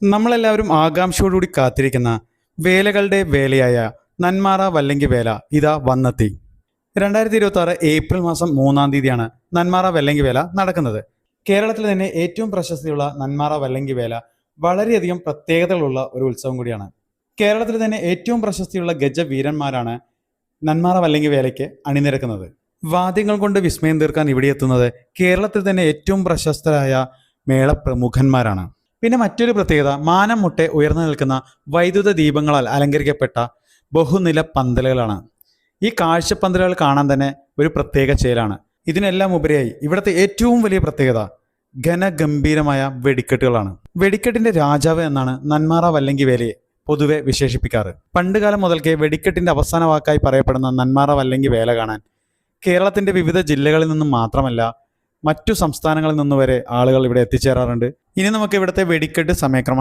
നമ്മളെല്ലാവരും ആകാംക്ഷയോടുകൂടി കാത്തിരിക്കുന്ന വേലകളുടെ വേലയായ നന്മാറ വല്ലങ്കി വേല ഇതാ വന്നെത്തി. 2026 ഏപ്രിൽ മാസം 3-ാം തീയതിയാണ് നന്മാറ വല്ലങ്കി വേല നടക്കുന്നത്. കേരളത്തിൽ തന്നെ ഏറ്റവും പ്രശസ്തിയുള്ള നന്മാറ വല്ലങ്കി വേല വളരെയധികം പ്രത്യേകതകളുള്ള ഒരു ഉത്സവം കൂടിയാണ്. കേരളത്തിൽ തന്നെ ഏറ്റവും പ്രശസ്തിയുള്ള ഗജവീരന്മാരാണ് നന്മാറ വല്ലങ്കി വേലയ്ക്ക് അണിനിരക്കുന്നത്. വാദ്യങ്ങൾ കൊണ്ട് വിസ്മയം തീർക്കാൻ ഇവിടെ എത്തുന്നത് കേരളത്തിൽ തന്നെ ഏറ്റവും പ്രശസ്തരായ മേളപ്രമുഖന്മാരാണ്. പിന്നെ മറ്റൊരു പ്രത്യേകത, മാനം മുട്ടെ ഉയർന്നു നിൽക്കുന്ന വൈദ്യുത ദീപങ്ങളാൽ അലങ്കരിക്കപ്പെട്ട ബഹുനില പന്തലുകളാണ്. ഈ കാഴ്ചപ്പന്തലുകൾ കാണാൻ തന്നെ ഒരു പ്രത്യേക ചേലാണ്. ഇതിനെല്ലാം ഉപരിയായി ഇവിടുത്തെ ഏറ്റവും വലിയ പ്രത്യേകത ഘനഗംഭീരമായ വെടിക്കെട്ടുകളാണ്. വെടിക്കെട്ടിന്റെ രാജാവ് എന്നാണ് നന്മാറ വല്ലങ്കി വേലയെ പൊതുവെ വിശേഷിപ്പിക്കാറ്. പണ്ടുകാലം മുതൽക്കേ വെടിക്കെട്ടിന്റെ അവസാന വാക്കായി പറയപ്പെടുന്ന നന്മാറ വല്ലങ്കി വേല കാണാൻ കേരളത്തിന്റെ വിവിധ ജില്ലകളിൽ നിന്നും മാത്രമല്ല മറ്റു സംസ്ഥാനങ്ങളിൽ നിന്നുവരെ ആളുകൾ ഇവിടെ എത്തിച്ചേരാറുണ്ട്. ഇനി നമുക്ക് ഇവിടുത്തെ വെടിക്കെട്ട് സമയക്രമം